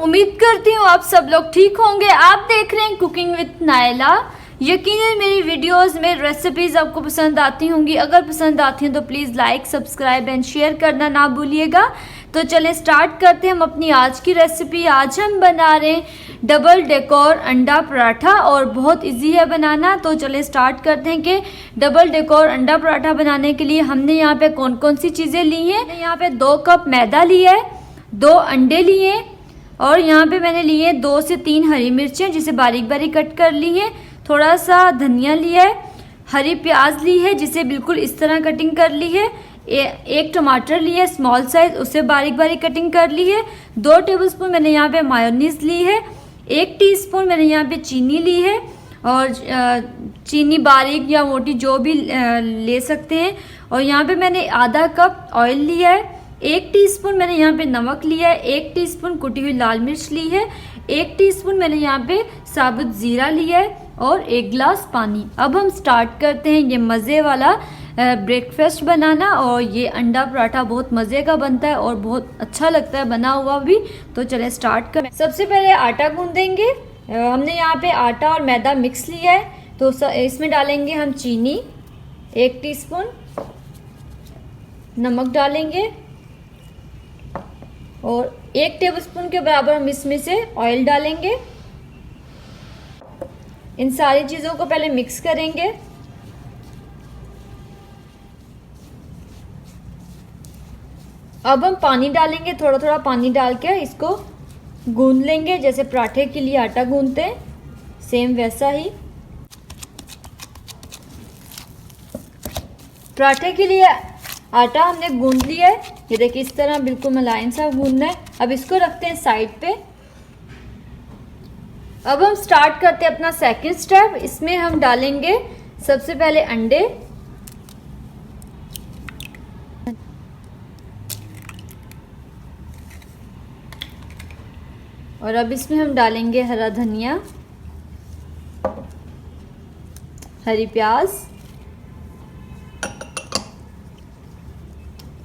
उम्मीद करती हूँ आप सब लोग ठीक होंगे। आप देख रहे हैं कुकिंग विद नायला। यकीनन मेरी वीडियोस में रेसिपीज़ आपको पसंद आती होंगी। अगर पसंद आती हैं तो please like, subscribe and share करना ना भूलिएगा। तो चलें स्टार्ट करते हैं हम अपनी आज की रेसिपी। आज हम बना रहे हैं डबल डेकोर अंडा पराठा और बहुत इजी है बनाना। तो चलें स्टार्ट करते हैं कि डबल डेकोर अंडा पराठा बनाने के लिए हमने यहाँ पे कौन कौन सी चीज़ें ली हैं। यहाँ पे 2 कप मैदा लिया है, 2 अंडे लिए और यहाँ पे मैंने लिए 2 से 3 हरी मिर्चें जिसे बारीक बारीक कट कर ली है, थोड़ा सा धनिया लिया है, हरी प्याज ली है जिसे बिल्कुल इस तरह कटिंग कर ली है, एक टमाटर लिया है स्मॉल साइज उसे बारीक बारीक कटिंग कर ली है, 2 टेबलस्पून मैंने यहाँ पे मायोनीज ली है, 1 टीस्पून मैंने यहाँ पे चीनी ली है और चीनी बारीक या मोटी जो भी ले सकते हैं। और यहाँ पे मैंने आधा कप ऑयल लिया है, 1 टीस्पून मैंने यहाँ पे नमक लिया है, 1 टीस्पून कुटी हुई लाल मिर्च ली है, 1 टीस्पून मैंने यहाँ पे साबुत ज़ीरा लिया है और 1 गिलास पानी। अब हम स्टार्ट करते हैं ये मज़े वाला ब्रेकफास्ट बनाना। और ये अंडा पराठा बहुत मज़े का बनता है और बहुत अच्छा लगता है बना हुआ भी। तो चले स्टार्ट करें। सबसे पहले आटा गूंदेंगे। हमने यहाँ पे आटा और मैदा मिक्स लिया है तो इसमें डालेंगे हम चीनी, 1 टीस्पून नमक डालेंगे और 1 टेबलस्पून के बराबर हम इसमें से ऑयल डालेंगे। इन सारी चीज़ों को पहले मिक्स करेंगे। अब हम पानी डालेंगे, थोड़ा थोड़ा पानी डाल के इसको गूंद लेंगे जैसे पराठे के लिए आटा गूंदते हैं, सेम वैसा ही पराठे के लिए आटा हमने गूंद लिया है। ये देखिए इस तरह बिल्कुल मुलायम सा गूंदना है। अब इसको रखते हैं साइड पे। अब हम स्टार्ट करते हैं अपना सेकंड स्टेप। इसमें हम डालेंगे सबसे पहले अंडे और अब इसमें हम डालेंगे हरा धनिया, हरी प्याज,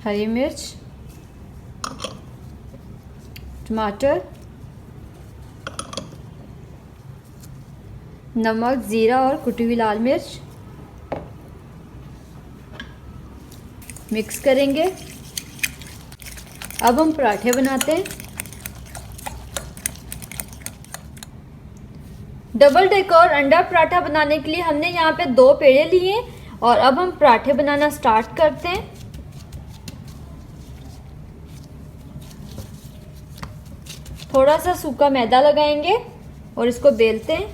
हरी मिर्च, टमाटर, नमक, जीरा और कुटी हुई लाल मिर्च मिक्स करेंगे। अब हम पराठे बनाते हैं। डबल डेकोर अंडा पराठा बनाने के लिए हमने यहाँ पे 2 पेड़े लिए और अब हम पराठे बनाना स्टार्ट करते हैं। थोड़ा सा सूखा मैदा लगाएंगे और इसको बेलते हैं।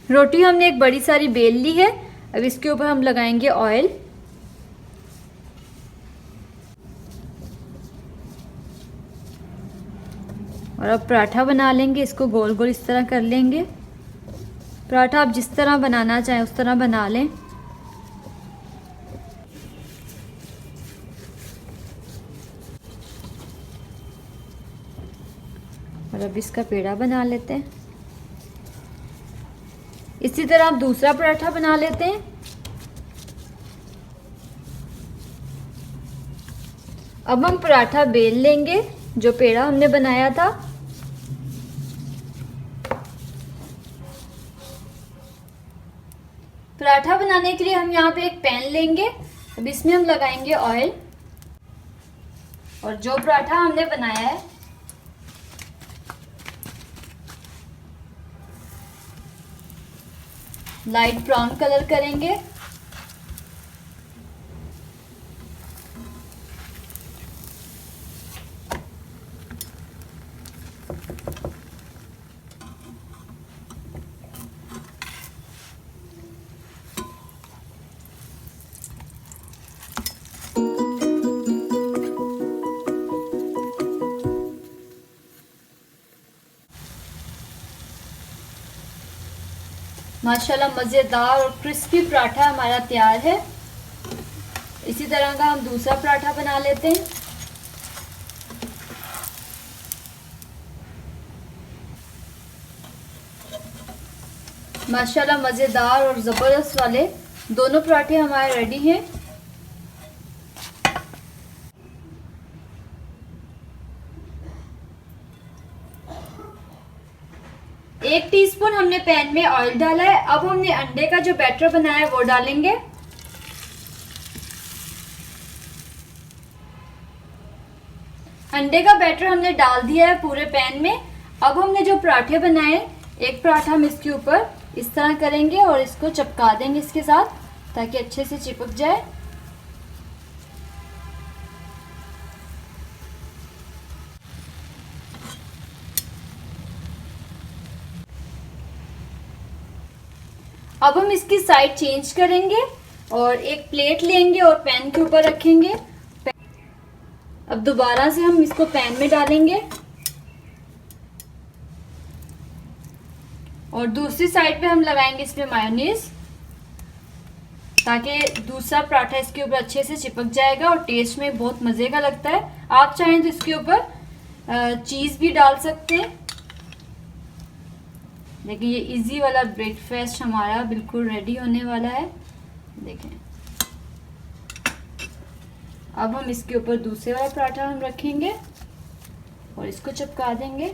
रोटी हमने एक बड़ी सारी बेल ली है। अब इसके ऊपर हम लगाएंगे ऑयल। और अब पराठा बना लेंगे, इसको गोल गोल इस तरह कर लेंगे। पराठा आप जिस तरह बनाना चाहें उस तरह बना लें। और अब इसका पेड़ा बना लेते हैं। इसी तरह आप दूसरा पराठा बना लेते हैं। अब हम पराठा बेल लेंगे जो पेड़ा हमने बनाया था। पराठा बनाने के लिए हम यहाँ पे एक पैन लेंगे। अब इसमें हम लगाएंगे ऑयल और जो पराठा हमने बनाया है लाइट ब्राउन कलर करेंगे। माशाल्लाह मज़ेदार और क्रिस्पी पराठा हमारा तैयार है। इसी तरह का हम दूसरा पराठा बना लेते हैं। माशाल्लाह मज़ेदार और ज़बरदस्त वाले दोनों पराठे हमारे रेडी हैं। 1 टीस्पून हमने पैन में ऑयल डाला है। अब हमने अंडे का जो बैटर बनाया है वो डालेंगे। अंडे का बैटर हमने डाल दिया है पूरे पैन में। अब हमने जो पराठे बनाए, एक पराठा हम इसके ऊपर इस तरह करेंगे और इसको चिपका देंगे इसके साथ, ताकि अच्छे से चिपक जाए। अब हम इसकी साइड चेंज करेंगे और एक प्लेट लेंगे और पैन के ऊपर रखेंगे। अब दोबारा से हम इसको पैन में डालेंगे और दूसरी साइड पे हम लगाएंगे इसमें मायोनीज, ताकि दूसरा पराठा इसके ऊपर अच्छे से चिपक जाएगा और टेस्ट में बहुत मज़े का लगता है। आप चाहें तो इसके ऊपर चीज़ भी डाल सकते हैं। देखिए, ये इजी वाला ब्रेकफास्ट हमारा बिल्कुल रेडी होने वाला है। देखें, अब हम इसके ऊपर दूसरे वाला पराठा हम रखेंगे और इसको चिपका देंगे।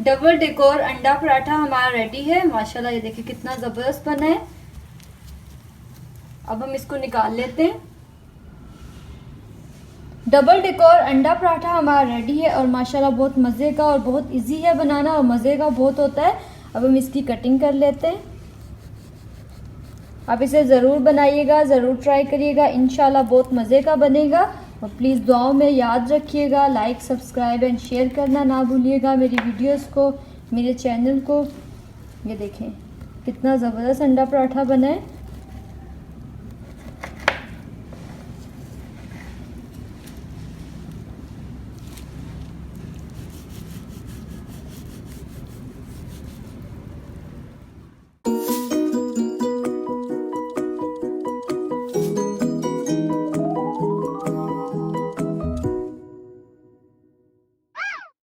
डबल डेकोर अंडा पराठा हमारा रेडी है। माशाल्लाह, ये देखिए कितना ज़बरदस्त बना है। अब हम इसको निकाल लेते हैं। डबल डेकोर अंडा पराठा हमारा रेडी है और माशाल्लाह बहुत मज़े का और बहुत इजी है बनाना और मज़े का बहुत होता है। अब हम इसकी कटिंग कर लेते हैं। आप इसे ज़रूर बनाइएगा, ज़रूर ट्राई करिएगा, इंशाल्लाह बहुत मज़े का बनेगा। और प्लीज़ दुआओं में याद रखिएगा, लाइक सब्सक्राइब एंड शेयर करना ना भूलिएगा मेरी वीडियोस को, मेरे चैनल को। ये देखें कितना ज़बरदस्त अंडा पराठा बना है।